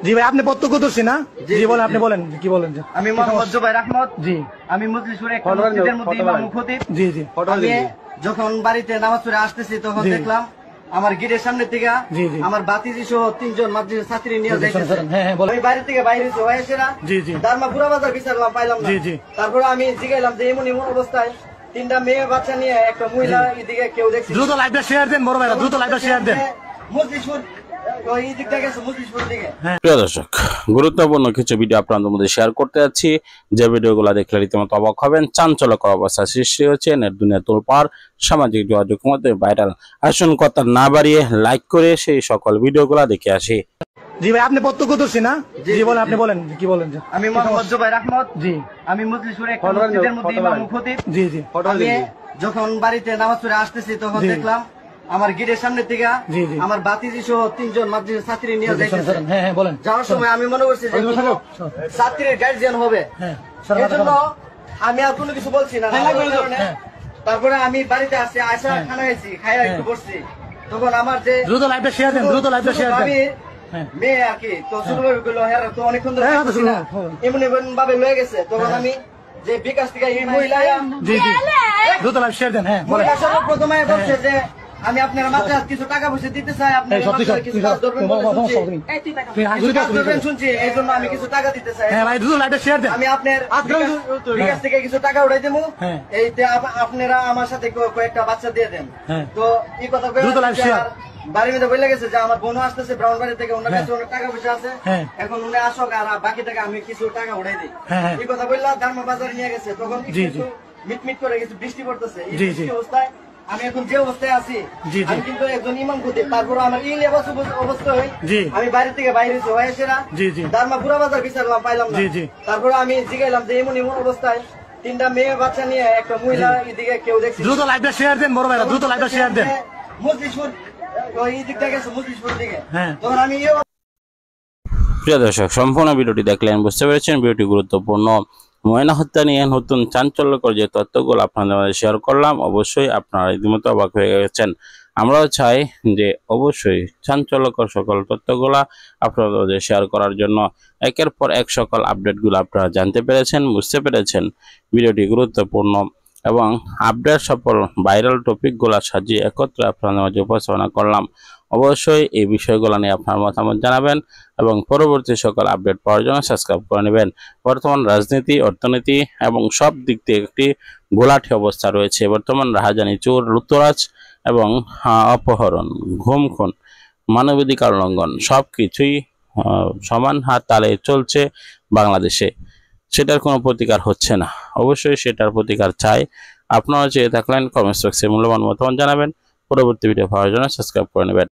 জি ভাই, আপনি প্রত্যক্ষদর্শী না? জি বলেন, আপনি বলেন কি বলেন। আমি মোহাম্মদ জুবাইর আহমদ। জি, আমি মজলিসপুরে একটা মসজিদের মধ্যে ইমাম খতিব। জি জি। আমি যখন বাড়িতে নামাজ পড়ে আসতেছি তখন দেখলাম আমার গেটের সামনে থেকে আমার বাতিজি সহ 3 জন মাদ্রাসার ছাত্রী নিয়ে যাইতেছে। আমি বাড়ি থেকে বাইরে হয়েছে না, দারমা পুরা বাজার বিচারলাম, পাইলাম না। তারপরে আমি জিগাইলাম যে এমন এমন অবস্থায় 3টা মেয়ে বাচ্চা নিয়ে একটা মহিলা এদিকে কেউ দেখছি। দ্রুত লাইভটা শেয়ার দেন বড় ভাইরা, দ্রুত লাইভটা শেয়ার দেন। মজলিসপুর এই দিকটা গেছে, মজলিসপুর দিকে। প্রিয় দর্শক, গুরুত্বপূর্ণ কিছু ভিডিও আপনাদের মধ্যে শেয়ার করতে যাচ্ছি, যে ভিডিওগুলো দেখলে রীতিমতো অবাক হবেন। চাঞ্চল্যকর অবস্থা সৃষ্টি হচ্ছে, নেট দুনিয়া তোলপাড়, সামাজিক যোগাযোগ মধ্যে ভাইরাল। আসুন কথা না বাড়িয়ে লাইক করে সেই সকল ভিডিওগুলো দেখে আসি। জি ভাই, আপনি প্রত্যক্ষদর্শী না? জি বলেন, আপনি বলেন কি বলেন। আমি মোহাম্মদ জুবাইর আহমদ। জি, আমি মজলিসপুরে একটা মসজিদের মধ্যে ইমাম খতিব। জি জি। আমি যখন বাড়িতে নামাজ পড়ে আসতেছি তখন দেখলাম আমার গেটের সামনে থেকে আমার বাতিজি সহ 3 জন মাদ্রাসার ছাত্রী নিয়ে যাইতেছে। যাওয়ার সময় আমি মনে করছি যে ছাত্রীর গার্জিয়ান হবে, এই জন্য আমি আর কোনো কিছু বলছি না। তারপরে আমি বাড়িতে আসছি, আসা খানা খাইছি, খাইয়া একটু বসছি, তখন আমার যে দ্রুত লাইভটা শেয়ার দেন, দ্রুত লাইভটা শেয়ার দেন। মেয়ে আর কি তো ছোট ভাবে গুলো তো অনেকক্ষণ ধরে এমন এমন ভাবে লয়ে গেছে। তখন আমি যে বিকাশ থেকে এই মহিলা দ্রুত লাইভ শেয়ার দেন। হ্যাঁ বলেন। প্রথমে বলছে যে আমি আপনার মাত্র কিছু টাকা পয়সা দিতে চাই, আপনার কিছু কাজ ধরবেন শুনছি, এই জন্য আমি কিছু টাকা দিতে চাই। আমি আপনার বিকাশ থেকে কিছু টাকা উঠাই দেবো, এইতে আপনারা আমার সাথে কয়েকটা বাচ্চা দিয়ে দেন। তো এই কথা বাড়ির মধ্যে বলে গেছে যে আমার বোন আসতেছে ব্রাউন বাড়ি থেকে, ওনার কাছে অনেক টাকা পয়সা আছে, এখন উনি আসক আর বাকি টাকা আমি কিছু টাকা উঠাই দিই। এই কথা বললাম, দারমা বাজারে নিয়ে গেছে। তখন মিটমিট করে কিছু বৃষ্টি পড়তেছে। এই বৃষ্টি অবস্থায় আমি এখন যে অবস্থায় আছি, আমি কিন্তু একজন ইমাম খতিব, তারপর আমার এই অবস্থা হয় আমি বাড়ি থেকে বাইরে হয়েছে না, দারমা পুরা বাজার বিচারলাম, পাইলাম না। তারপর আমি জিগাইলাম যে এমন এমন অবস্থায় 3টা মেয়ে বাচ্চা নিয়ে একটা মহিলা এদিকে কেউ দেখছি। দ্রুত লাইভটা শেয়ার দেন বড় ভাইরা, দ্রুত লাইভটা শেয়ার দেন। মজলিসপুর এই দিকটা গেছে, মজলিসপুর দিকে। তখন আমি প্রিয় দর্শক, সম্পূর্ণ ভিডিওটি দেখলেন, বুঝতে পেরেছেন ভিডিওটি গুরুত্বপূর্ণ। ময়না হত্যা নিয়ে নতুন চাঞ্চল্যকর যে তথ্যগুলো আপনাদের মধ্যে শেয়ার করলাম, অবশ্যই আপনারা রীতিমতো অবাক হয়ে গেছেন। আমরাও চাই যে অবশ্যই চাঞ্চল্যকর সকল তথ্যগুলা আপনাদের মধ্যে শেয়ার করার জন্য। একের পর এক সকল আপডেটগুলো আপনারা জানতে পেরেছেন, বুঝতে পেরেছেন। ভিডিওটি গুরুত্বপূর্ণ এবং আপডেট সফল ভাইরাল টপিকগুলো সাজিয়ে একত্রে আপনাদের মাঝে উপস্থাপনা করলাম। অবশ্যই এই বিষয়গুলো নিয়ে আপনার মতামত জানাবেন এবং পরবর্তী সকল আপডেট পাওয়ার জন্য সাবস্ক্রাইব করে নেবেন। বর্তমান রাজনীতি, অর্থনীতি এবং সব দিক থেকে একটি ঘোলাটে অবস্থা রয়েছে। বর্তমান রাহাজানি, চোর, লুটতরাজ এবং অপহরণ, ঘুম, খুন, মানবাধিকার লঙ্ঘন সব কিছুই সমান হাত তালে চলছে বাংলাদেশে। সেটার কোনো প্রতিকার হচ্ছে না। অবশ্যই সেটার প্রতিকার চাই। আপনারা চেয়ে থাকলেন কমেন্ট বক্সে মূল্যবান মতামত জানাবেন। পরবর্তী ভিডিও পাওয়ার জন্য সাবস্ক্রাইব করে নেবেন।